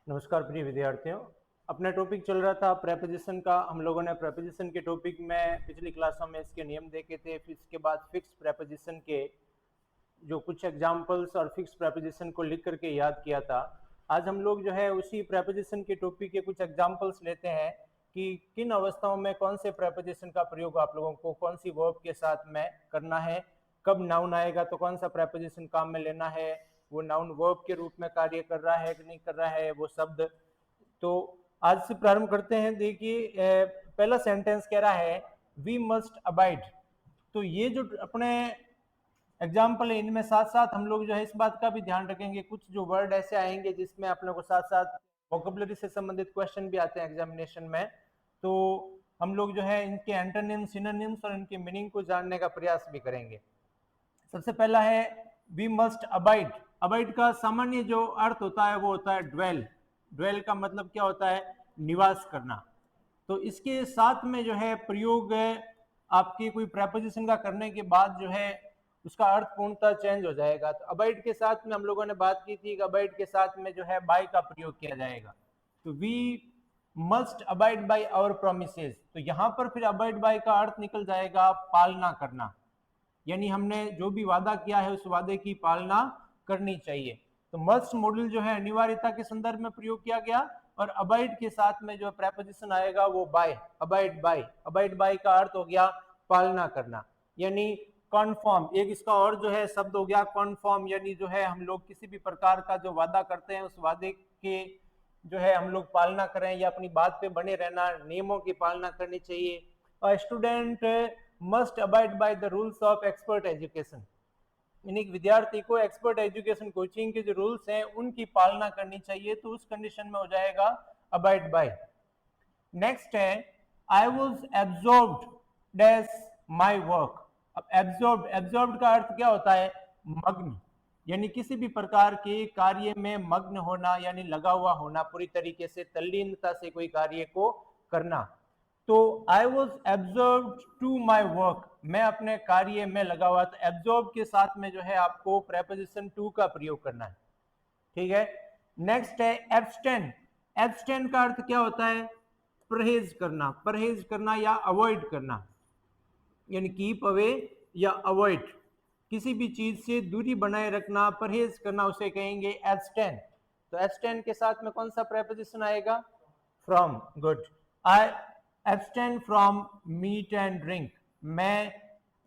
नमस्कार प्रिय विद्यार्थियों। अपना टॉपिक चल रहा था प्रेपोजिशन का। हम लोगों ने प्रेपोजिशन के टॉपिक में पिछली क्लासों में इसके नियम देखे थे, फिर इसके बाद फिक्स प्रेपोजिशन के जो कुछ एग्जाम्पल्स और फिक्स प्रेपोजिशन को लिख करके याद किया था। आज हम लोग जो है उसी प्रेपोजिशन के टॉपिक के कुछ एग्जाम्पल्स लेते हैं कि किन अवस्थाओं में कौन से प्रेपोजिशन का प्रयोग आप लोगों को कौन सी वर्ब के साथ में करना है, कब नाउन आएगा तो कौन सा प्रेपोजिशन काम में लेना है, वो नाउन वर्ब के रूप में कार्य कर रहा है कि नहीं कर रहा है वो शब्द। तो आज से प्रारंभ करते हैं। देखिए पहला सेंटेंस कह रहा है वी मस्ट अबाइड। तो ये जो अपने एग्जाम्पल है इनमें साथ साथ हम लोग जो है इस बात का भी ध्यान रखेंगे, कुछ जो वर्ड ऐसे आएंगे जिसमें अपने को साथ साथ वोकैबुलरी से संबंधित क्वेश्चन भी आते हैं एग्जामिनेशन में। तो हम लोग जो है इनके एंटोनिम्स, सिनोनिम्स और इनके मीनिंग को जानने का प्रयास भी करेंगे। सबसे पहला है वी मस्ट अबाइड। अबाइड का सामान्य जो अर्थ होता है वो होता है ड्वेल। ड्वेल का मतलब क्या होता है? निवास करना। तो इसके साथ में जो है प्रयोग आपकी कोई प्रेपोजिशन का करने के बाद जो है उसका अर्थ पूर्णतः चेंज हो जाएगा। तो अबाइड के साथ में हम लोगों ने बात की थी कि अबाइड के साथ में जो है बाय का प्रयोग किया जाएगा। तो we must abide by our promises. तो यहाँ पर फिर अबाइड बाय का अर्थ निकल जाएगा पालना करना, यानी हमने जो भी वादा किया है उस वादे की पालना करनी चाहिए। तो मस्ट मॉडल जो है अनिवार्यता के संदर्भ में प्रयोग किया गया और अबाइड के साथ में जो प्रेपोजिशन आएगा वो by, abide by. Abide by का अर्थ हो गया पालना करना, यानी कॉन्फॉर्म। एक इसका और जो है शब्द हो गया कॉन्फॉर्म, यानी जो है हम लोग किसी भी प्रकार का जो वादा करते हैं उस वादे के जो है हम लोग पालना करें या अपनी बात पे बने रहना, नियमों की पालना करनी चाहिए। और student must abide by the rules of expert education, यानी विद्यार्थी को एक्सपर्ट एजुकेशन कोचिंग के जो रूल्स हैं उनकी पालना करनी चाहिए। तो उस कंडीशन में हो जाएगा अबाइड बाय। नेक्स्ट है आई was absorbed dash my work. अब एब्जॉर्ब्ड, एब्जॉर्ब्ड का अर्थ क्या होता है? मग्न, यानी किसी भी प्रकार के कार्य में मग्न होना, यानी लगा हुआ होना, पूरी तरीके से तल्लीनता से कोई कार्य को करना। तो I was absorbed to my work, मैं अपने कार्य में लगा हुआ। तो एब्जॉर्ब के साथ में जो है आपको प्रेपोजिशन टू का प्रयोग करना है, ठीक है। नेक्स्ट है एब्स्टेन। एब्स्टेन का अर्थ क्या होता है? परहेज करना, परहेज करना या अवॉइड करना, यानी कीप अवे या अवॉइड, किसी भी चीज से दूरी बनाए रखना, परहेज करना, उसे कहेंगे एब्स्टेन। तो एब्स्टेन के साथ में कौन सा प्रेपोजिशन आएगा? From. Good. I abstain from meat and drink, मैं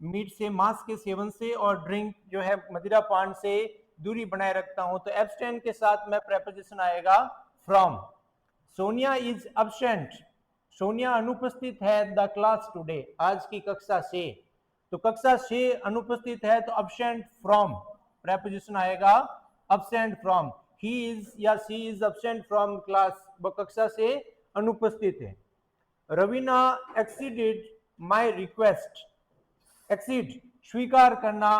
मीट से, मांस के सेवन से और ड्रिंक जो है मदिरा पान से दूरी बनाए रखता हूं। तो एब्स्टेन के साथ में प्रेपोजिशन आएगा from. Sonia is absent, Sonia अनुपस्थित है द क्लास टुडे, आज की कक्षा से। तो कक्षा से अनुपस्थित है तो एब्सेंट फ्रॉम, प्रेपोजिशन आएगा एब्सेंट फ्रॉम। ही इज या सी इज एब्सेंट फ्रॉम क्लास, वो कक्षा से अनुपस्थित है। Raveena exceeded my request. Exceed स्वीकार करना,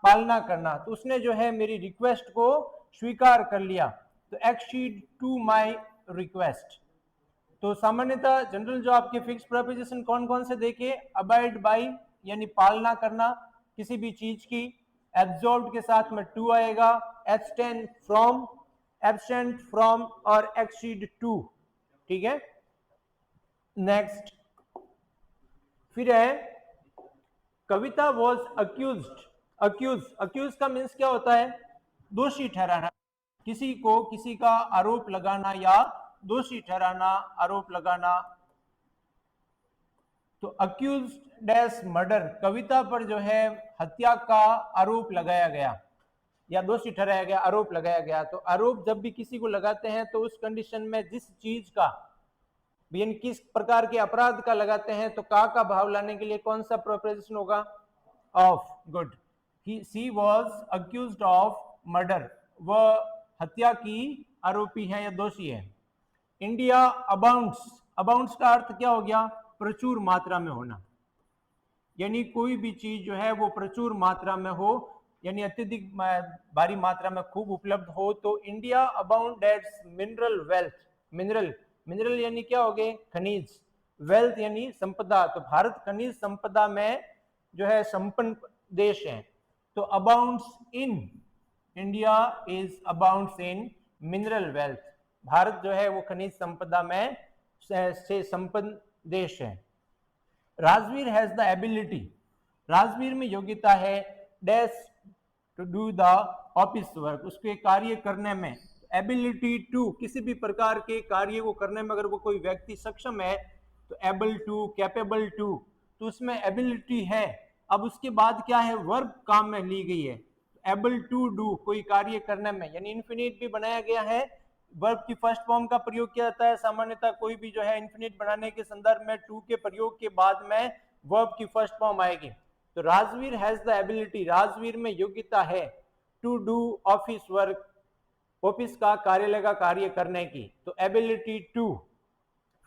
पालना करना, तो उसने जो है मेरी रिक्वेस्ट को स्वीकार कर लिया। तो एक्सीड टू माय रिक्वेस्ट। तो सामान्यतः जनरल जो आपके फिक्स प्रेपोजिशन कौन कौन से देखे? अबाइड बाय यानी पालना करना किसी भी चीज की, एब्जॉर्ब्ड के साथ में टू आएगा, एब्स्टेन फ्रॉम, एब्सेंट फ्रॉम और एक्सीड टू, ठीक है। नेक्स्ट फिर है कविता वॉज अक्यूज्ड। अक्यूज, अक्यूज का मीन्स क्या होता है? दोषी ठहराना, किसी को किसी का आरोप लगाना या दोषी ठहराना, आरोप लगाना। तो अक्यूज्ड डैश मर्डर, कविता पर जो है हत्या का आरोप लगाया गया या दोषी ठहराया गया, आरोप लगाया गया। तो आरोप जब भी किसी को लगाते हैं तो उस कंडीशन में जिस चीज का, यानी किस प्रकार के अपराध का लगाते हैं, तो का भाव लाने के लिए कौन सा प्रेपोजिशन होगा? Of. Good. She was accused of murder, वह हत्या की आरोपी है या दोषी है। इंडिया अबाउंड्स, अबाउंड्स का अर्थ क्या हो गया? प्रचुर मात्रा में होना, यानी कोई भी चीज जो है वो प्रचुर मात्रा में हो, यानी अत्यधिक भारी मात्रा में खूब उपलब्ध हो। तो India abounds mineral wealth, mineral, mineral यानी क्या हो गए? खनिज, वेल्थ यानी संपदा। तो भारत खनिज संपदा में जो है संपन्न देश है। तो abounds in, India is abounds in mineral wealth, Bharat जो है वो खनिज संपदा में से संपन्न देश है। Rajveer has the ability, Rajveer में योग्यता है dash to do the office work, उसके कार्य करने में। एबिलिटी टू, किसी भी प्रकार के कार्य को करने में अगर वो कोई व्यक्ति सक्षम है तो एबल टू, कैपेबल टू, तो उसमें एबिलिटी है। अब उसके बाद क्या है, वर्ब काम में ली गई है, एबल टू डू, कोई कार्य करने में, यानी इन्फिनिट भी बनाया गया है। वर्ब की फर्स्ट फॉर्म का प्रयोग किया जाता है सामान्यतः कोई भी जो है इन्फिनिट बनाने के संदर्भ में टू के प्रयोग के बाद में वर्ब की फर्स्ट फॉर्म आएगी। तो Rajveer has the ability, Rajveer में योग्यता है to do office work, office का कार्यालय का कार्य करने की, तो एबिलिटी टू।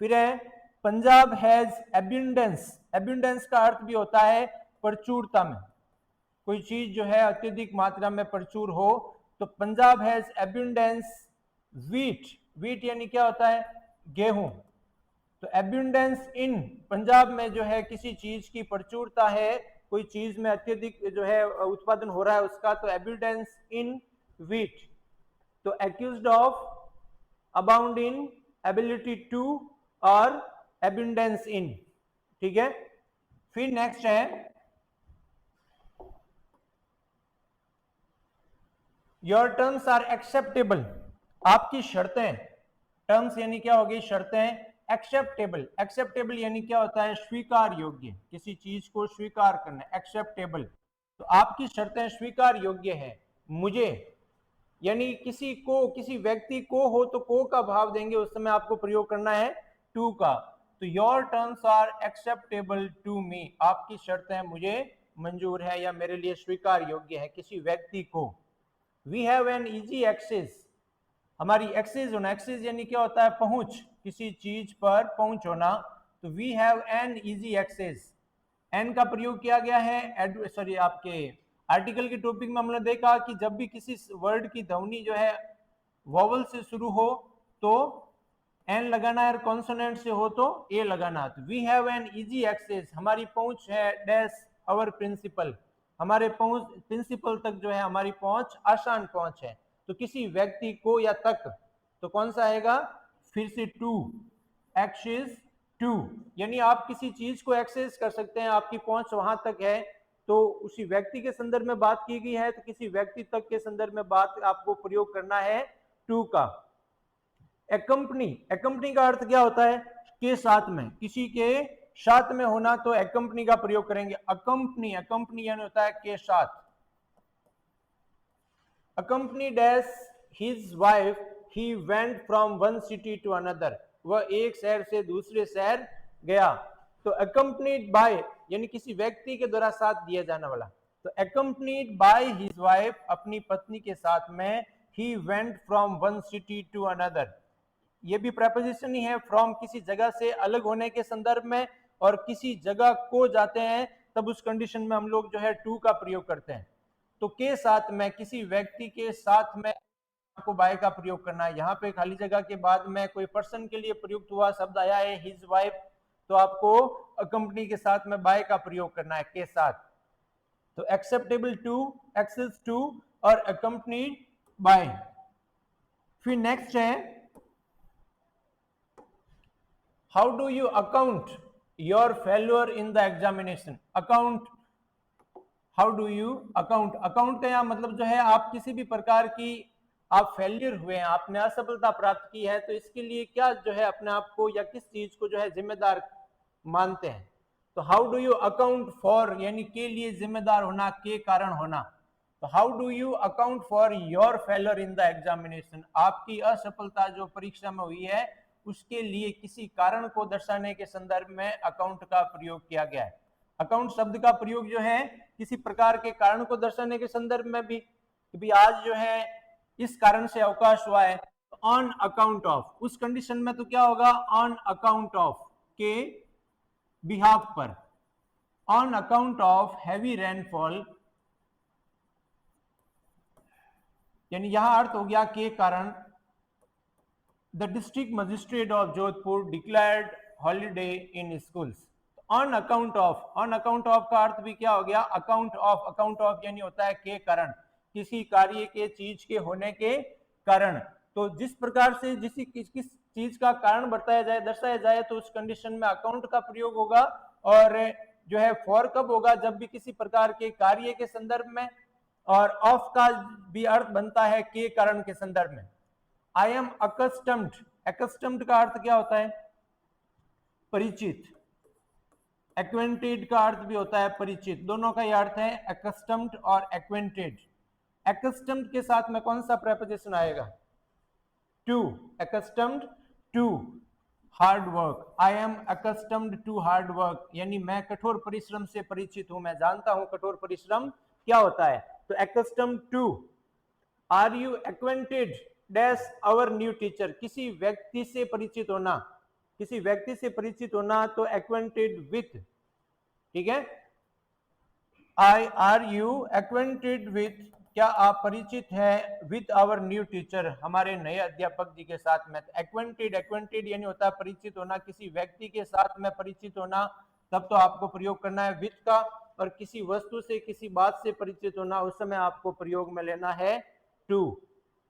फिर है पंजाब हैज एब्यूंडेंस, एब्यूंडेंस का अर्थ भी होता है प्रचुरता में, कोई चीज जो है अत्यधिक मात्रा में प्रचुर हो, तो पंजाब हैज एब्यूंडेंस व्हीट, व्हीट यानी क्या होता है, गेहूं, तो एब्यूंडेंस इन, पंजाब में जो है किसी चीज की प्रचुरता है, कोई चीज में अत्यधिक जो है उत्पादन हो रहा है उसका, तो एब्यूंडेंस इन व्हीट। तो accused of, abound in, ability to और एब्यूंडेंस इन, ठीक है। फिर नेक्स्ट है योर टर्म्स आर एक्सेप्टेबल, आपकी शर्तें, टर्म्स यानी क्या होगी, शर्तें। एक्सेप्टेबल, एक्सेप्टेबल यानी क्या होता है, स्वीकार योग्य, किसी चीज को स्वीकार करना, एक्सेप्टेबल। तो आपकी शर्तें स्वीकार योग्य है मुझे, यानी किसी को, किसी व्यक्ति को हो तो को का भाव देंगे, उस समय आपको प्रयोग करना है टू का। तो your terms are acceptable to me, आपकी शर्तें मुझे मंजूर है या मेरे लिए स्वीकार योग्य है, किसी व्यक्ति को। We have an easy access, हमारी एक्सेस होना, एक्सेस यानी क्या होता है, पहुंच, किसी चीज पर पहुंच होना, तो we have an easy access. An का प्रयोग किया गया है सॉरी आपके आर्टिकल के टॉपिक में हमने देखा कि जब भी किसी वर्ड की ध्वनि जो है वॉवल से शुरू हो तो एन लगाना है, और कॉन्सोनेंट से हो तो ए लगाना। तो we have an easy access, हमारी पहुंच है डैश अवर प्रिंसिपल, हमारे पहुंच प्रिंसिपल तक जो है हमारी पहुंच आसान पहुंच है। तो किसी व्यक्ति को या तक, तो कौन सा आएगा, फिर से टू, एक्सेस टू, यानी आप किसी चीज को एक्सेस कर सकते हैं, आपकी पहुंच वहां तक है, तो उसी व्यक्ति के संदर्भ में बात की गई है, तो किसी व्यक्ति तक के संदर्भ में बात आपको प्रयोग करना है टू का। एक्कम्पनी, एक्कम्पनी का अर्थ क्या होता है, के साथ में, किसी के साथ में होना, तो एक्कम्पनी का प्रयोग करेंगे। अकम्पनी, अकम्पनी यानी होता है के साथ। accompanied as his wife he went from one city to another, वह एक शहर से दूसरे शहर गया। तो accompanied by यानी किसी व्यक्ति के द्वारा साथ दिया जाने वाला, तो accompanied by his wife, अपनी पत्नी के साथ में, he went from one city to another, ये भी preposition ही है, from किसी जगह से अलग होने के संदर्भ में, और किसी जगह को जाते हैं तब उस कंडीशन में हम लोग जो है टू का प्रयोग करते हैं। तो के साथ में, किसी व्यक्ति के साथ में आपको बाय का प्रयोग करना है। यहाँ पे खाली जगह के बाद में कोई पर्सन के लिए प्रयुक्त हुआ शब्द आया है हिज वाइफ, तो आपको कंपनी के साथ में बाय का प्रयोग करना है के साथ। तो एक्सेप्टेबल टू, एक्सेस टू और अकम्पनीड बाय। फिर नेक्स्ट है how do you account your failure in the examination. Account, how do you account, account का यहाँ मतलब जो है आप किसी भी प्रकार की आप फेलियर हुए हैं, आपने असफलता प्राप्त की है, तो इसके लिए क्या जो है अपने आप को या किस चीज को जो है जिम्मेदार मानते हैं। तो how do you account for यानी के लिए जिम्मेदार होना, के कारण होना। तो how do you account for your failure in the examination, आपकी असफलता जो परीक्षा में हुई है उसके लिए किसी कारण को दर्शाने के संदर्भ में अकाउंट का प्रयोग किया गया है। अकाउंट शब्द का प्रयोग जो है किसी प्रकार के कारण को दर्शाने के संदर्भ में भी, कि भी आज जो है इस कारण से अवकाश हुआ है, तो ऑन अकाउंट ऑफ, उस कंडीशन में तो क्या होगा, ऑन अकाउंट ऑफ के बिहाफ पर, on account of heavy rainfall, यानी यहां अर्थ हो गया के कारण। The district magistrate of Jodhpur declared holiday in schools. On account of, on account of का अर्थ भी क्या हो गया, अकाउंट ऑफ, अकाउंट ऑफ यानी होता है के कारण, किसी कार्य के चीज के होने के कारण। तो जिस प्रकार से किस चीज का कारण बताया जाए, दर्शाया जाए, तो उस कंडीशन में अकाउंट का प्रयोग होगा। और जो है फॉर कब होगा, जब भी किसी प्रकार के कार्य के संदर्भ में, और ऑफ का भी अर्थ बनता है के कारण के संदर्भ में। आई एम अकस्टम्ड, अकस्टम्ड का अर्थ क्या होता है, परिचित। एक्वेंटेड का अर्थ भी होता है परिचित, दोनों का यह अर्थ है अकस्टम्ड और एक्वेंटेड। अकस्टम्ड के साथ में कौन सा प्रेपोजिशन आएगा, to, accustomed to hard work. I am accustomed to hard work, यानी मैं कठोर परिश्रम से परिचित हूं, मैं जानता हूं कठोर परिश्रम क्या होता है। तो accustomed to. Are you acquainted dash our new teacher, किसी व्यक्ति से परिचित होना, किसी व्यक्ति से परिचित होना, तो एक्वेंटेड विथ, ठीक है। आर यू एक्वेंटेड विथ, क्या आप परिचित हैं विथ आवर न्यू टीचर, हमारे नए अध्यापक जी के साथ में। एक्वेंटेड, एक्वेंटेड यानी होता है परिचित होना, किसी व्यक्ति के साथ में परिचित होना, तब तो आपको प्रयोग करना है विथ का। और किसी वस्तु से, किसी बात से परिचित होना, उस समय आपको प्रयोग में लेना है टू,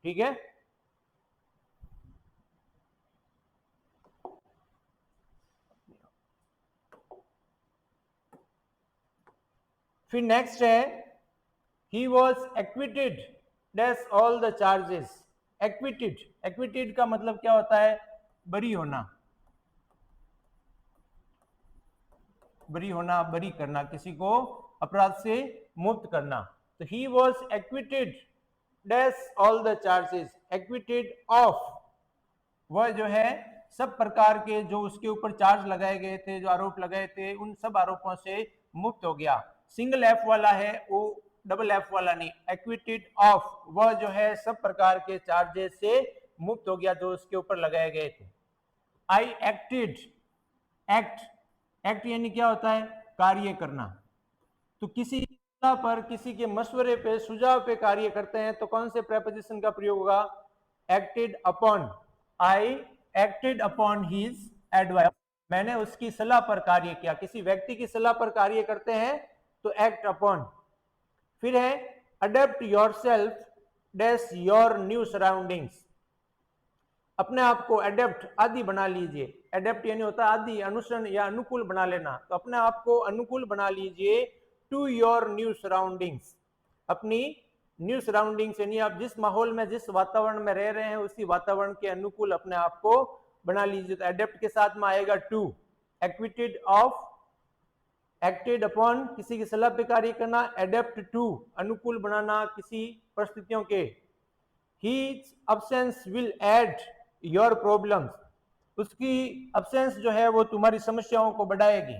ठीक है। फिर नेक्स्ट है he was acquitted dash all the charges। acquitted, acquitted का मतलब क्या होता है, बरी होना, बरी होना, बरी करना, किसी को अपराध से मुक्त करना। तो he was acquitted dash all the charges, acquitted of, वह जो है सब प्रकार के जो उसके ऊपर चार्ज लगाए गए थे, जो आरोप लगाए थे, उन सब आरोपों से मुक्त हो गया। सिंगल एफ वाला है, वो डबल एफ वाला नहीं, एक्विटेड ऑफ, वह जो है सब प्रकार के चार्जेस से मुक्त हो गया जो उसके ऊपर लगाए गए थे। आई एक्टेड, एक्ट, एक्ट यानी क्या होता है, कार्य करना। तो किसी पर, किसी के मशवरे पे, सुझाव पे कार्य करते हैं, तो कौन से प्रेपोजिशन का प्रयोग होगा, एक्टेड अपॉन। आई एक्टेड अपॉन हिज एडवाइस, मैंने उसकी सलाह पर कार्य किया। किसी व्यक्ति की सलाह पर कार्य करते हैं तो एक्ट अपॉन। फिर है adapt yourself dash your new surroundings, अपने आप को एडेप्ट, आदि बना लीजिए। एडेप्ट यानी होता है आदि, अनुसरण या अनुकूल बना लेना, तो अपने आप को अनुकूल बना लीजिए टू योर न्यू सराउंडिंग्स, अपनी न्यू सराउंडिंग्स यानी आप जिस माहौल में, जिस वातावरण में रह रहे हैं, उसी वातावरण के अनुकूल अपने आप को बना लीजिए। तो एडेप्ट के साथ में आएगा to. Acquitted of, acted upon, किसी की सलाह पे कार्य करना, एडेप्ट टू, अनुकूल बनाना किसी परिस्थितियों के। His absence will add your problems, उसकी absence जो है वो तुम्हारी समस्याओं को बढ़ाएगी।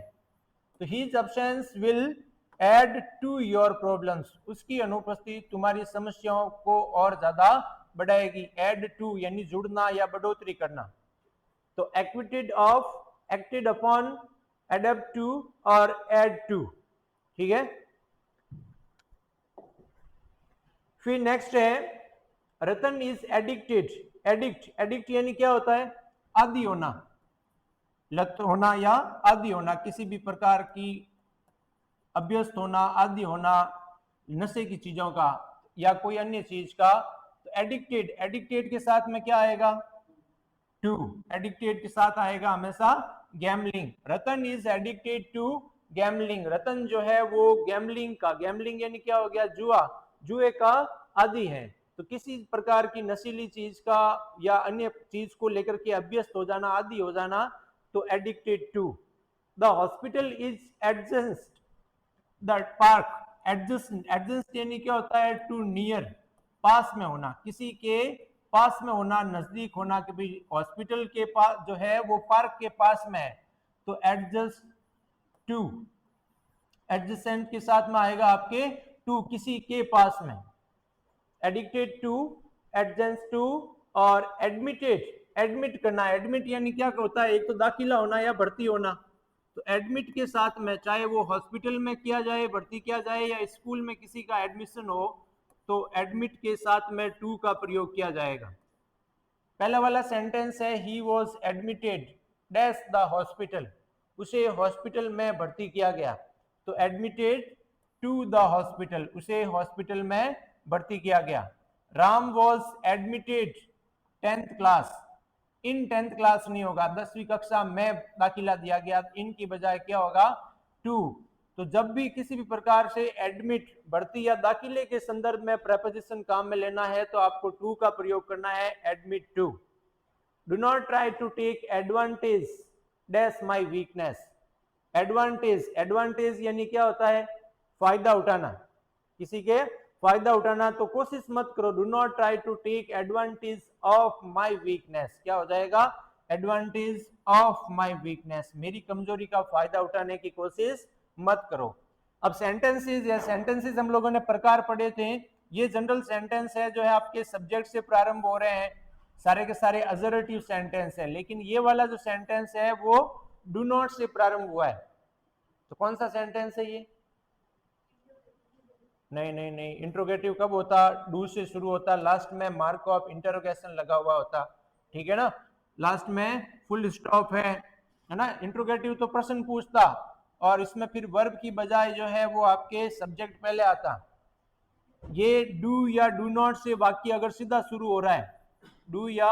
तो his absence will add to your problems, उसकी अनुपस्थिति तुम्हारी समस्याओं को और ज्यादा बढ़ाएगी। add to यानी जुड़ना या बढ़ोतरी करना। तो acquitted of, acted upon, adapt to और add to, ठीक है। फिर नेक्स्ट है रतन इज एडिक्टेड, एडिक्ट, एडिक्ट यानी क्या होता है, आदी होना, लत होना या आदी होना, किसी भी प्रकार की अभ्यस्त होना, आदी होना, नशे की चीजों का या कोई अन्य चीज का। तो एडिक्टेड, एडिक्टेड के साथ में क्या आएगा, टू, एडिक्टेड के साथ आएगा हमेशा gambling. Ratan is addicted to gambling, Ratan जो है वो गैम्बलिंग का, गैम्बलिंग यानी क्या हो गया, जुआ, जुए का आदी है। तो किसी प्रकार की नशीली चीज का या अन्य चीज को लेकर के अभ्यस्त हो जाना, आदी हो जाना, तो addicted to. The hospital is adjust the park, adjust, adjust यानी क्या होता है, टू नियर, पास में होना, किसी के पास में होना, नजदीक होना, कि भाई हॉस्पिटल के पास जो है वो पार्क के पास में है, तो एडजस्ट टू। एडजेसेंट के साथ में आएगा आपके टू, किसी के पास में। एडिक्टेड टू, एडजेंस टू और एडमिटेड, एडमिट करना, एडमिट यानी क्या होता है, एक तो दाखिला होना या भर्ती होना। तो एडमिट के साथ में, चाहे वो हॉस्पिटल में किया जाए, भर्ती किया जाए, या स्कूल में किसी का एडमिशन हो, तो एडमिट के साथ में टू का प्रयोग किया जाएगा। पहला वाला सेंटेंस है he was admitted dash the hospital, उसे हॉस्पिटल में भर्ती किया गया। तो एडमिटेड टू द हॉस्पिटल, उसे हॉस्पिटल में भर्ती किया गया। Ram was admitted 10th class, in 10th class नहीं होगा, 10वीं कक्षा में दाखिला दिया गया, इन की बजाय क्या होगा, टू। तो जब भी किसी भी प्रकार से एडमिट, भर्ती या दाखिले के संदर्भ में प्रेपोजिशन काम में लेना है तो आपको टू का प्रयोग करना है, admit to. Do not try to take advantage dash my weakness. Advantage, advantage यानी क्या होता है, फायदा उठाना, किसी के फायदा उठाना, तो कोशिश मत करो, do not try to take advantage of my weakness, क्या हो जाएगा, एडवांटेज ऑफ माई वीकनेस, मेरी कमजोरी का फायदा उठाने की कोशिश मत करो। अब सेंटेंसेस, या सेंटेंसेस हम लोगों ने प्रकार पढ़े थे, ये जनरल सेंटेंस है जो है आपके सब्जेक्ट से प्रारंभ हो रहे हैं, सारे के सारे अजर्वेटिव सेंटेंस है, लेकिन ये वाला जो सेंटेंस है वो डू नॉट से प्रारंभ हुआ है। तो कौन सा सेंटेंस है ये, नहीं नहीं नहीं, इंट्रोगेटिव कब होता, डू से शुरू होता, लास्ट में मार्क ऑफ इंटरोगेशन लगा हुआ होता, ठीक है ना, लास्ट में फुल स्टॉप है ना। इंट्रोगेटिव तो प्रश्न पूछता, और इसमें फिर वर्ब की बजाय जो है वो आपके सब्जेक्ट पहले आता। ये डू या डू नॉट से वाक्य अगर सीधा शुरू हो रहा है, डू या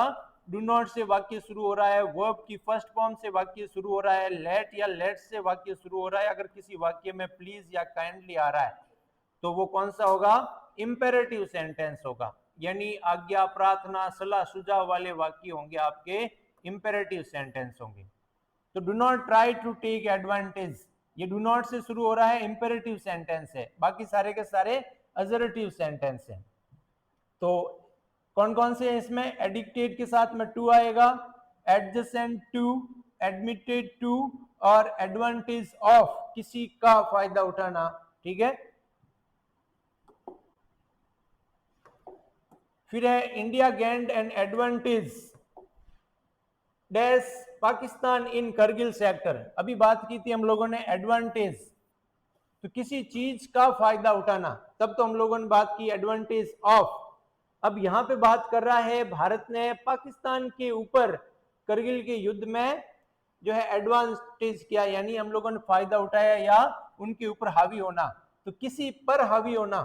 डू नॉट से वाक्य शुरू हो रहा है, वर्ब की फर्स्ट फॉर्म से वाक्य शुरू हो रहा है, लेट या लेट से वाक्य शुरू हो रहा है, अगर किसी वाक्य में प्लीज या काइंडली आ रहा है तो वो कौन सा होगा, इंपेरेटिव सेंटेंस होगा, यानी आज्ञा, प्रार्थना, सलाह, सुझाव वाले वाक्य होंगे आपके, इंपेरेटिव सेंटेंस होंगे। तो do not try to take advantage, ये डू नॉट से शुरू हो रहा है, इंपेरेटिव सेंटेंस है, बाकी सारे के सारे अजर्वेटिव सेंटेंस है। तो कौन कौन से हैं इसमें, एडिक्टेड के साथ में टू आएगा, एडजेसेंट टू, एडमिटेड टू, और एडवांटेज ऑफ, किसी का फायदा उठाना, ठीक है। फिर है India gained an advantage dash Pakistan in Kargil sector, अभी बात की थी हम लोगों ने एडवांटेज, तो किसी चीज का फायदा उठाना, तब तो हम लोगों ने बात की एडवांटेज ऑफ। अब यहां पे बात कर रहा है भारत ने पाकिस्तान के ऊपर करगिल के युद्ध में जो है एडवांटेज किया, यानी हम लोगों ने फायदा उठाया या उनके ऊपर हावी होना, तो किसी पर हावी होना,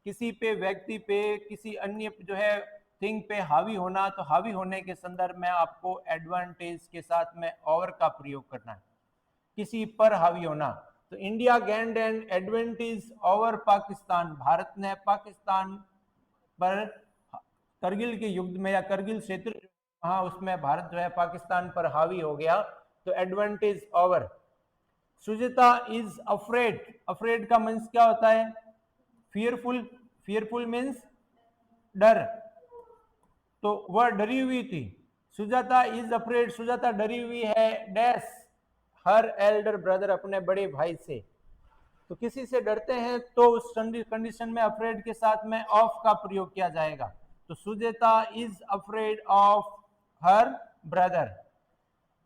किसी पे, व्यक्ति पे, किसी अन्य जो है थिंग पे हावी होना, तो हावी होने के संदर्भ में आपको एडवांटेज के साथ में ओवर का प्रयोग करना है, किसी पर हावी होना। तो India gained an advantage over Pakistan, Bharat ने पाकिस्तान पर करगिल के युद्ध में या करगिल क्षेत्र, हाँ उसमें भारत जो है पाकिस्तान पर हावी हो गया, तो advantage over. Sujita is afraid, afraid का मीन्स क्या होता है, फियरफुल, फियरफुल मीन्स डर, तो वह डरी हुई थी, सुजाता इज अफ्रेड, सुजाता डरी हुई है, डैश हर एल्डर ब्रदर, अपने बड़े भाई से, तो किसी से डरते हैं तो उस कंडीशन में अफ्रेड के साथ में ऑफ का प्रयोग किया जाएगा, तो Sujeta is afraid of her brother.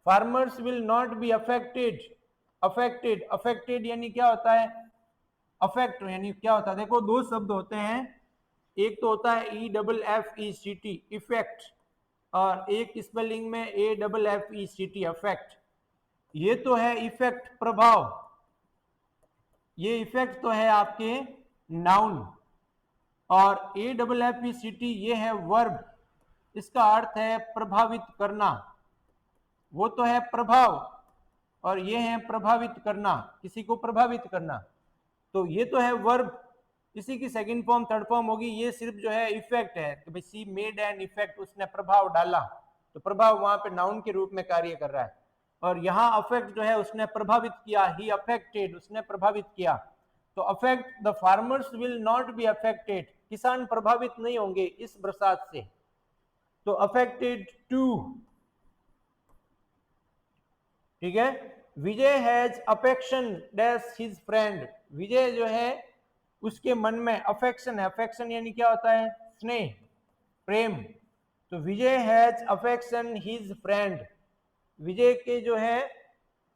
Farmers will not be affected, affected, affected यानी क्या होता है, अफेक्ट यानी क्या होता है, देखो दो शब्द होते हैं, एक तो होता है EFFECT इफेक्ट, और एक स्पेलिंग में AFFECT अफेक्ट, ये तो है इफेक्ट, प्रभाव, ये इफेक्ट तो है आपके नाउन, और AFFECT ये है वर्ब, इसका अर्थ है प्रभावित करना, वो तो है प्रभाव और ये है प्रभावित करना, किसी को प्रभावित करना, तो ये तो है वर्ब, इसी की सेकंड फॉर्म थर्ड फॉर्म होगी, ये सिर्फ जो है इफेक्ट है कि भाई सी मेड एन इफेक्ट, उसने प्रभाव डाला, तो प्रभाव वहां पे नाउन के रूप में कार्य कर रहा है, और यहाँ अफेक्ट जो है उसने प्रभावित किया, ही अफेक्टेड, उसने प्रभावित किया, तो affect the farmers will not be affected, किसान प्रभावित नहीं होंगे इस बरसात से, तो अफेक्टेड टू, ठीक है। Vijay has affection dash his friend, Vijay जो है उसके मन में अफेक्शन है, अफेक्शन यानी क्या होता है, स्नेह, प्रेम, तो विजय हैज अफेक्शन हिज फ्रेंड, विजय के जो है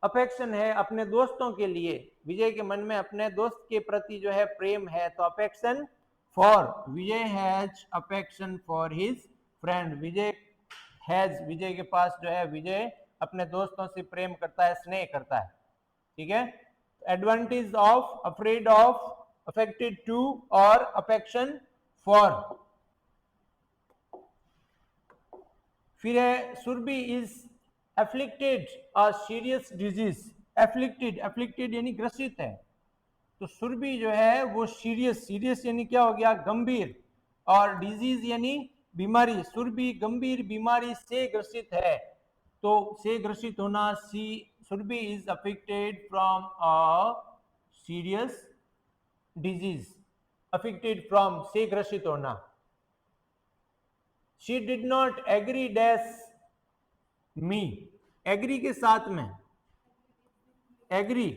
अफेक्शन है अपने दोस्तों के लिए, विजय के मन में अपने दोस्त के प्रति जो है प्रेम है, तो affection for, Vijay has affection for his friend, Vijay has, Vijay के पास जो है, विजय अपने दोस्तों से प्रेम करता है, स्नेह करता है, ठीक है। Advantage of, afraid of, affected to और अफेक्शन फॉर। फिर है Surabhi is afflicted a serious disease. Afflicted, afflicted यानी ग्रसित है, तो सुरभि जो है वो सीरियस, सीरियस यानी क्या हो गया, गंभीर, और डिजीज यानी बीमारी। सुरभि गंभीर बीमारी से ग्रसित है, तो से ग्रसित होना, C Surabhi is affected from a serious disease, affected from से ग्रसित होना। She did not agree dash me, agree के साथ में, एग्री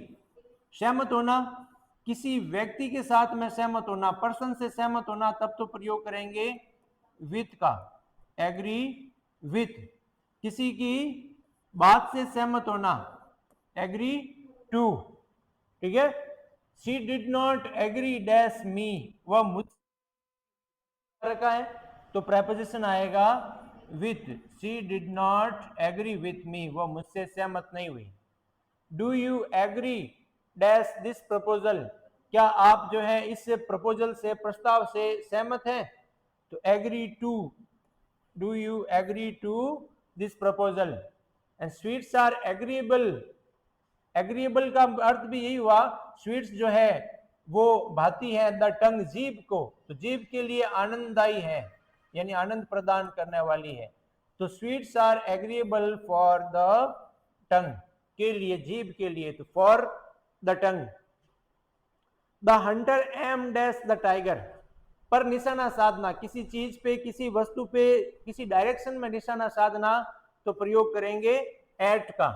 सहमत होना, किसी व्यक्ति के साथ में सहमत होना, पर्सन से सहमत होना, तब तो प्रयोग करेंगे विथ का, एग्री विथ। किसी की बात से सहमत होना, एग्री टू, ठीक है। She did not agree dash me, वह मुझसे रखा है, तो प्रेपोजिशन आएगा with. She did not agree with me, वह मुझसे सहमत नहीं हुई। Do you agree dash this proposal, क्या आप जो है इस प्रपोजल से, प्रस्ताव से सहमत हैं, तो agree to, do you agree to this proposal. And sweets are agreeable, agreeable का अर्थ भी यही हुआ, स्वीट्स जो है वो भाती है द टंग, जीभ को, तो जीभ के लिए आनंददायी है, यानी आनंद प्रदान करने वाली है, तो sweets are agreeable for the tongue, के लिए, जीभ के लिए, तो for the tongue. The hunter aim dash the tiger, पर निशाना साधना, किसी चीज पे, किसी वस्तु पे, किसी डायरेक्शन में निशाना साधना, तो प्रयोग करेंगे एट का।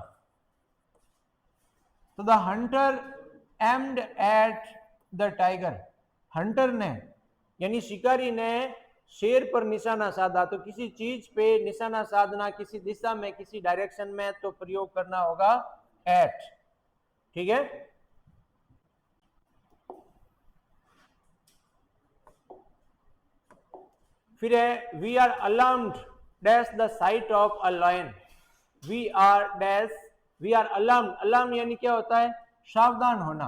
तो the Hunter aimed at the tiger, Hunter ने यानी शिकारी ने शेर पर निशाना साधा, तो किसी चीज पे निशाना साधना, किसी दिशा में, किसी डायरेक्शन में, तो प्रयोग करना होगा एट, ठीक है। फिर है we are alarmed dash the sight of a lion, we are dash, we are alarmed, alarm यानी क्या होता है, सावधान होना,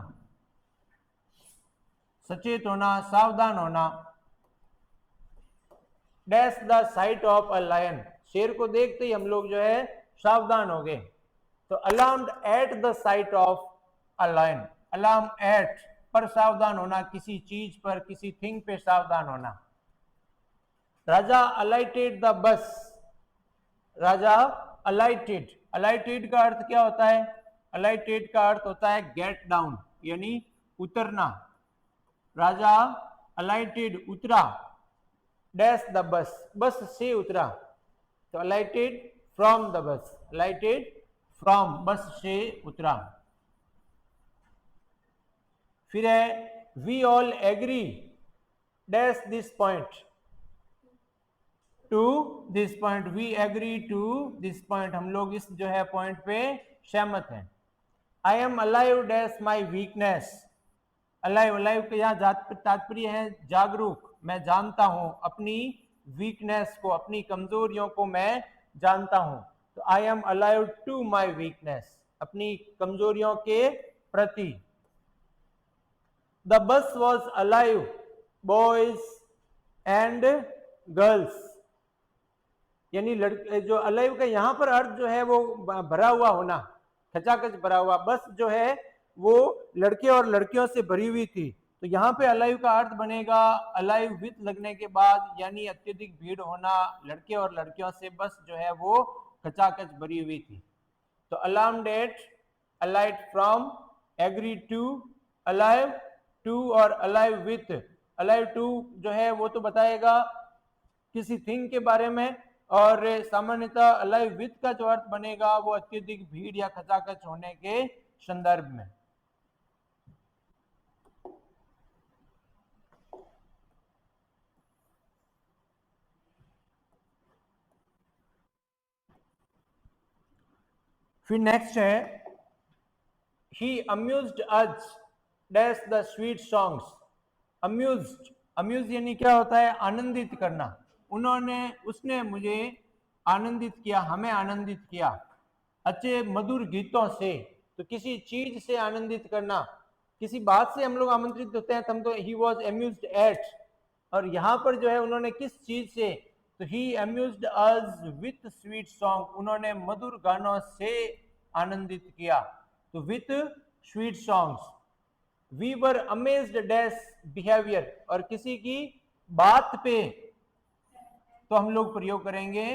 सचेत होना, सावधान होना, dash the sight of a lion, शेर को देखते ही हम लोग जो है सावधान हो गए, तो alarmed at the sight of a lion, alarm at पर सावधान होना, किसी चीज पर, किसी थिंग पे सावधान होना। राजा अलाइटेड द बस, राजा अलाइटेड, अलाइटेड का अर्थ क्या होता है, अलाइटेड का अर्थ होता है गेट डाउन, यानी उतरना, राजा अलाइटेड उतरा, डैश द बस, बस से उतरा, तो अलाइटेड फ्रॉम द बस, अलाइटेड फ्रॉम, बस से उतरा। फिर है we all agree dash this point, to this point, we agree to this point, हम लोग इस जो है पॉइंट पे सहमत हैं। I am alive dash my weakness, alive, alive के यहाँ तात्पर्य है जागरूक, मैं जानता हूं अपनी वीकनेस को, अपनी कमजोरियों को मैं जानता हूं, तो I am alive to my weakness, अपनी कमजोरियों के प्रति। The bus was alive boys and girls, यानी लड़के, जो अलाइव का यहाँ पर अर्थ जो है वो भरा हुआ होना, खचाखच भरा हुआ, बस जो है वो लड़के और लड़कियों से भरी हुई थी, तो यहाँ पे अलाइव का अर्थ बनेगा अलाइव विथ लगने के बाद, यानी अत्यधिक भीड़ होना, लड़के और लड़कियों से बस जो है वो खचाखच भरी हुई थी। तो alarmed at, alight from, agree to, alive to और अलाइव विथ, अलाइव टू जो है वो तो बताएगा किसी थिंग के बारे में, और सामान्यतः अलाइव विथ का जो अर्थ बनेगा वो अत्यधिक भीड़ या खचाखच होने के संदर्भ में। फिर नेक्स्ट है he amused us dash the sweet songs, amused, amuse यानी क्या होता है, आनंदित करना, उन्होंने, उसने मुझे आनंदित किया, हमें आनंदित किया अच्छे मधुर गीतों से, तो किसी चीज से आनंदित करना, किसी बात से हम लोग आमंत्रित होते हैं, हम तो ही वॉज अम्यूज्ड एट, और यहाँ पर जो है उन्होंने किस चीज से, तो he amused us with sweet song, उन्होंने मधुर गानों से आनंदित किया। तो with sweet songs. We were amazed dash behaviour, और किसी की बात पे तो हम लोग प्रयोग करेंगे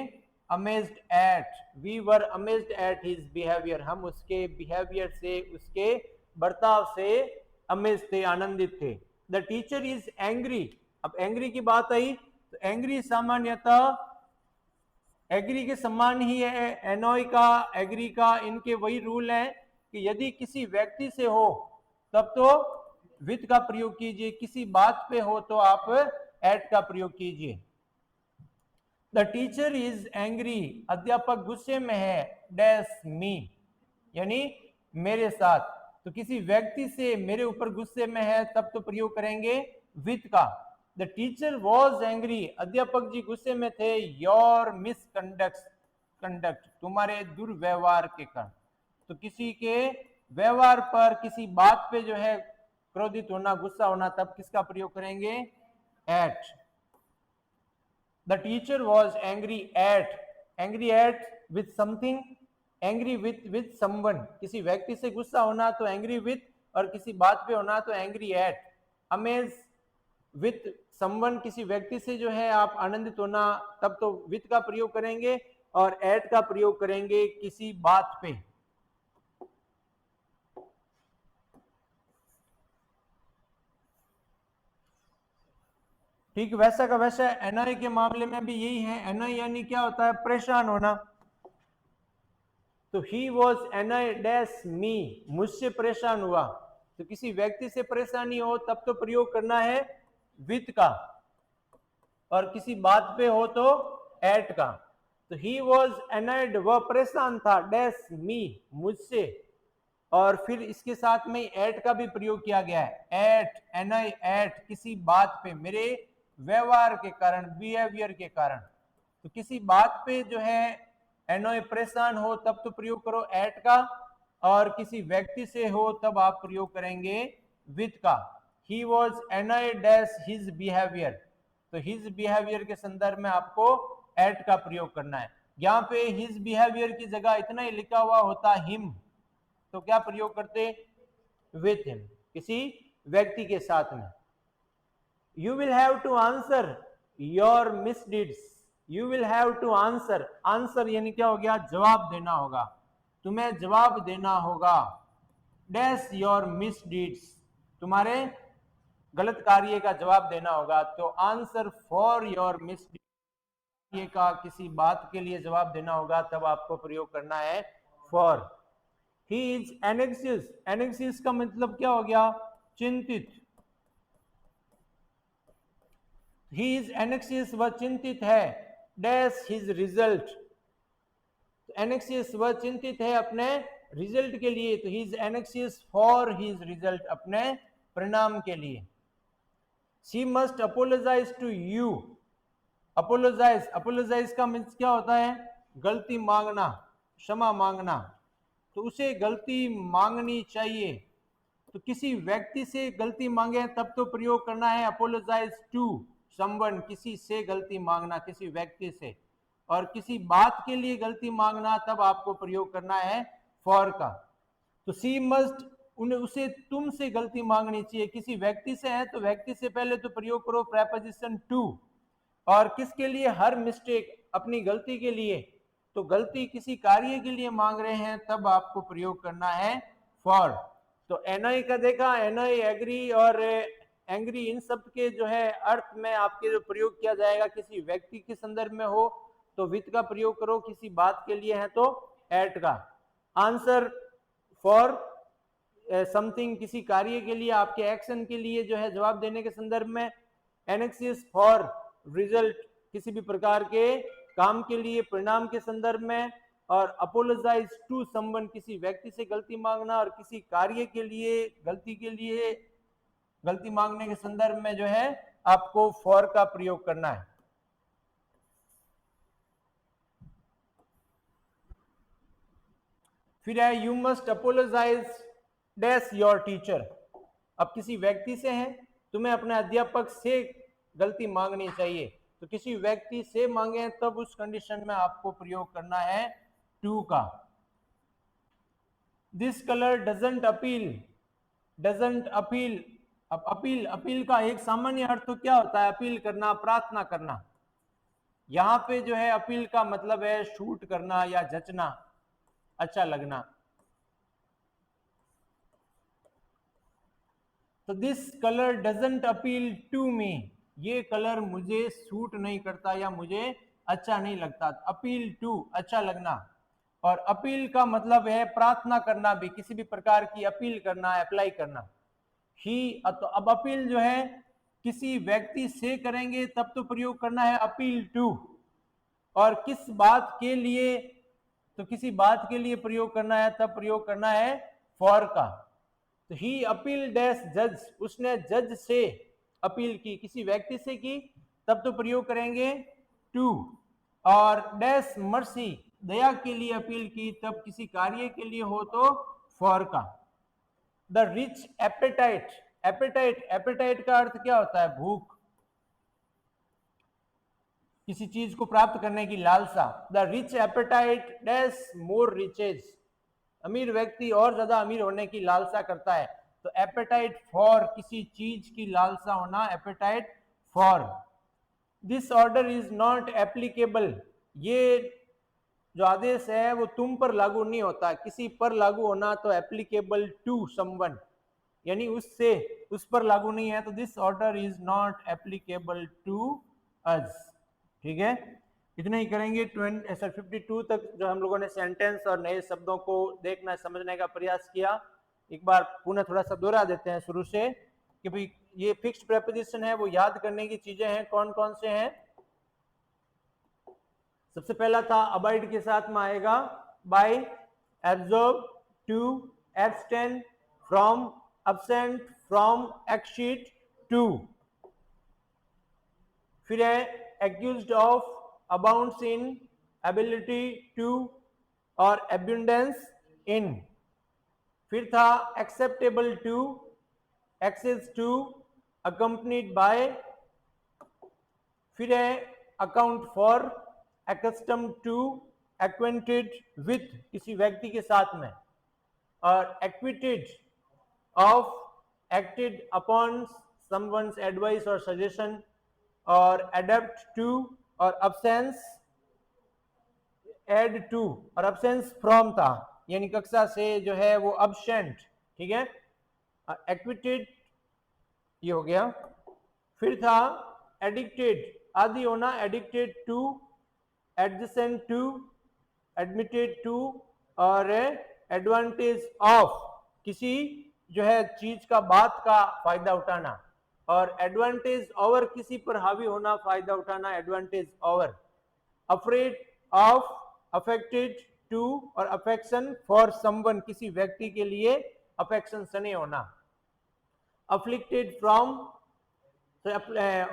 amazed at. We were amazed at his behaviour, हम उसके बिहेवियर से, उसके बर्ताव से अमेज थे, आनंदित थे। द टीचर इज एंग्री, अब एंग्री की बात आई तो एंग्री सामान्यतः एग्री के समान ही है, एनॉय का, एग्री का, इनके वही रूल है कि यदि किसी व्यक्ति से हो तब तो विथ का प्रयोग कीजिए, किसी बात पे हो तो आप एट का प्रयोग कीजिए। द टीचर इज एंग्री, अध्यापक गुस्से में है, डैश मी, यानी मेरे साथ। तो किसी व्यक्ति से मेरे ऊपर गुस्से में है तब तो प्रयोग करेंगे विथ का। द टीचर वॉज एंग्री, अध्यापक जी गुस्से में थे, योर मिसकंडक्ट, तुम्हारे दुर्व्यवहार के कारण। तो किसी के व्यवहार पर, किसी बात पे जो है क्रोधित होना, गुस्सा होना, तब किसका प्रयोग करेंगे at. The teacher was angry at with something, angry with someone, किसी व्यक्ति से गुस्सा होना तो एंग्री विथ, और किसी बात पे होना तो angry at. Amaze with someone, किसी व्यक्ति से जो है आप आनंदित होना तब तो विथ का प्रयोग करेंगे, और एट का प्रयोग करेंगे किसी बात पे। ठीक वैसा का वैसा एनआई के मामले में भी यही है। एनआई यानी क्या होता है, परेशान होना। तो he was annoyed dash me, मुझसे परेशान हुआ। तो किसी व्यक्ति से परेशानी हो तब तो प्रयोग करना है विथ का, और किसी बात पे हो तो एट का। तो ही वॉज एनआइड, वह परेशान था, डैश मी, मुझसे, और फिर इसके साथ में एट का भी प्रयोग किया गया है, एट, एनआई एट, किसी बात पे, मेरे व्यवहार के कारण, बिहेवियर के कारण। तो किसी बात पे जो है एनआई परेशान हो तब तो प्रयोग करो एट का, और किसी व्यक्ति से हो तब आप प्रयोग करेंगे विथ का। He was annoyed dash his behaviour, तो हिज बिहेवियर के संदर्भ में आपको एट का प्रयोग करना है। यहाँ पे हिज बिहेवियर की जगह इतना ही लिखा हुआ होता हिम, तो क्या प्रयोग करते विथ हिम, किसी व्यक्ति के साथ में। You will have to answer your misdeeds, you will have to answer, answer यानी क्या हो गया, जवाब देना होगा, तुम्हें जवाब देना होगा, डैश योर मिसडीड्स, तुम्हारे गलत कार्य का जवाब देना होगा। तो आंसर फॉर योर मिसडीड का किसी बात के लिए जवाब देना होगा, तब आपको प्रयोग करना है फॉर। ही इज एनेक्सियस, एनेक्सियस का मतलब क्या हो गया, चिंतित। ही इज एनेक्सियस, वह चिंतित है, डैश हिज रिजल्ट, एनेक्सियस वह चिंतित है अपने रिजल्ट के लिए, तो he is anxious for his result, अपने परिणाम के लिए। She must apologise to you, apologise, apologise का मीन्स क्या होता है, गलती मांगना, क्षमा मांगना। तो उसे गलती मांगनी चाहिए, तो किसी व्यक्ति से गलती मांगे तब तो प्रयोग करना है अपोलोजाइज टू समवन, किसी से गलती मांगना, किसी व्यक्ति से। और किसी बात के लिए गलती मांगना तब आपको प्रयोग करना है फॉर का। तो सी मस्ट, उन्हें, उसे तुमसे गलती मांगनी चाहिए, किसी व्यक्ति से है तो व्यक्ति से पहले तो प्रयोग करो प्रेपोजिशन टू। और किसके लिए, हर मिस्टेक, अपनी गलती के लिए, तो गलती किसी कार्य के लिए मांग रहे हैं तब आपको प्रयोग करना है फॉर। तो एनआई का देखा, एनआई, एग्री और एंग्री, इन सब के जो है अर्थ में आपके जो प्रयोग किया जाएगा, किसी व्यक्ति के संदर्भ में हो तो विथ का प्रयोग करो, किसी बात के लिए है तो एट का। आंसर फॉर समथिंग, किसी कार्य के लिए, आपके एक्शन के लिए जो है जवाब देने के संदर्भ में। एनेक्सिस फॉर रिजल्ट, किसी भी प्रकार के काम के लिए, परिणाम के संदर्भ में। और अपोलोजाइज टू समवन, किसी व्यक्ति से गलती मांगना, और किसी कार्य के लिए, गलती के लिए गलती मांगने के संदर्भ में जो है आपको फॉर का प्रयोग करना है। फिर है you must apologise dash your teacher, अब किसी व्यक्ति से है, तुम्हें अपने अध्यापक से गलती मांगनी चाहिए, तो किसी व्यक्ति से मांगे तब उस कंडीशन में आपको प्रयोग करना है टू का। This colour doesn't appeal, doesn't appeal. अब अपील का एक सामान्य अर्थ तो क्या होता है? अपील करना, प्रार्थना करना। यहां पे जो है अपील का मतलब है शूट करना या जचना, अच्छा लगना। तो this colour doesn't appeal to me, ये कलर मुझे सूट नहीं करता या मुझे अच्छा नहीं लगता। अपील टू, अच्छा लगना। और अपील का मतलब है प्रार्थना करना भी, किसी भी प्रकार की अपील करना, अप्लाई करना। ही, तो अब अपील जो है किसी व्यक्ति से करेंगे तब तो प्रयोग करना है अपील टू। और किस बात के लिए? तो किसी बात के लिए प्रयोग करना है तब प्रयोग करना है फॉर का। तो ही अपील डैश जज, उसने जज से अपील की, किसी व्यक्ति से की, तब तो प्रयोग करेंगे टू। और डैश मर्सी, दया के लिए अपील की, तब किसी कार्य के लिए हो तो फॉर का। द रिच एपेटाइट, एपेटाइट का अर्थ क्या होता है? भूख, किसी चीज को प्राप्त करने की लालसा। The rich appetite dash more riches, अमीर व्यक्ति और ज्यादा अमीर होने की लालसा करता है। तो एपेटाइट फॉर, किसी चीज की लालसा होना, apatite for. This order is not applicable, ये जो आदेश है वो तुम पर लागू नहीं होता। किसी पर लागू होना तो एप्लीकेबल टू समवन, यानी उससे, उस पर लागू नहीं है। तो this order is not applicable to us. ठीक है, इतना ही करेंगे। 52 तक जो हम लोगों ने सेंटेंस और नए शब्दों को देखना, समझने का प्रयास किया। एक बार पुनः थोड़ा सा दोहरा देते हैं शुरू से कि भाई ये फिक्स्ड प्रेपोजिशन है, वो याद करने की चीजें हैं। कौन कौन से हैं? सबसे पहला था अबाइड के साथ में आएगा by, absorb, to, abstain, from, absent, from, exit, to। फिर है accused of, abounds in, ability to और abundance in। फिर था acceptable to, access to, accompanied by। फिर है account for, accustomed to, acquainted with, किसी व्यक्ति के साथ में। और acquitted of, acted upon someone's advice or suggestion। और adapt to और absence, add to और absence from था, यानी कक्षा से जो है वो absent। ठीक है, acquitted ये हो गया। फिर था addicted, आदि होना, addicted to, adjacent to, admitted to और advantage of, किसी जो है चीज का, बात का फायदा उठाना। और एडवांटेज ओवर, किसी पर हावी होना, फायदा उठाना, advantage over. Afraid of, affected to और अफेक्शन फॉर समवन, किसी व्यक्ति के लिए अफेक्शन सने होना। अफ्लिक्टेड फ्रॉम,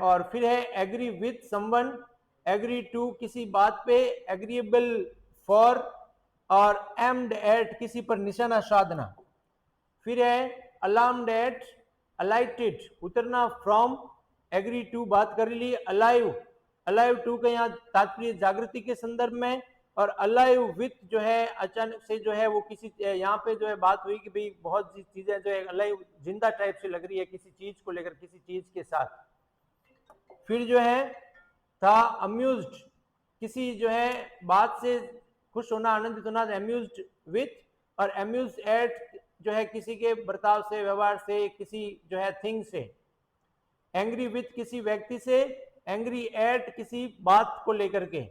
और फिर है agree with someone, agree to किसी बात पे, एग्रीएबल फॉर और एम्ड एट किसी पर निशाना साधना। फिर है अलार्म्ड एट, अलाइटेड उतरना, फ्रॉम, एग्री टू बात कर ली, अलाइव, अलाइव टू का यहाँ तात्पर्य जागृति के संदर्भ में। और अलाइव विथ जो है अचानक से जो है वो किसी, यहाँ पे जो है बात हुई कि भाई बहुत सी चीजें जो है अलाइव, जिंदा टाइप से लग रही है किसी चीज को लेकर, किसी चीज के साथ। फिर जो है था अम्यूज्ड, किसी जो है बात से खुश होना, आनंदित होना, अम्यूज्ड विथ। और अम्यूज एट जो है किसी के बर्ताव से, व्यवहार से, किसी जो है थिंग से। एंग्री विथ किसी व्यक्ति से, एंग्री एट किसी बात को लेकर के।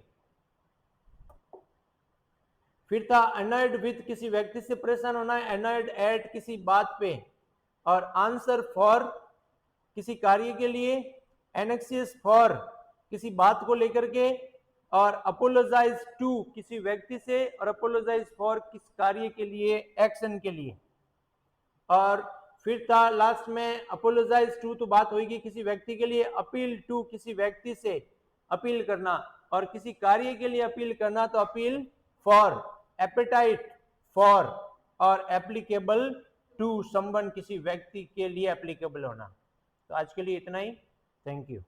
फिर था अनॉयड विथ, किसी व्यक्ति से परेशान होना है, अनॉयड एट किसी बात पे। और आंसर फॉर किसी कार्य के लिए, एनेक्सियस फॉर किसी बात को लेकर के। और अपोलोजाइज टू किसी व्यक्ति से, और अपोलोजाइज फॉर किस कार्य के लिए, एक्शन के लिए। और फिर था लास्ट में अपोलोजाइज टू, तो बात होगी किसी व्यक्ति के लिए, अपील टू किसी व्यक्ति से अपील करना, और किसी कार्य के लिए अपील करना तो अपील फॉर, एपेटाइट फॉर और एप्लीकेबल टू समवन किसी व्यक्ति के लिए एप्लीकेबल होना। तो आज के लिए इतना ही, थैंक यू।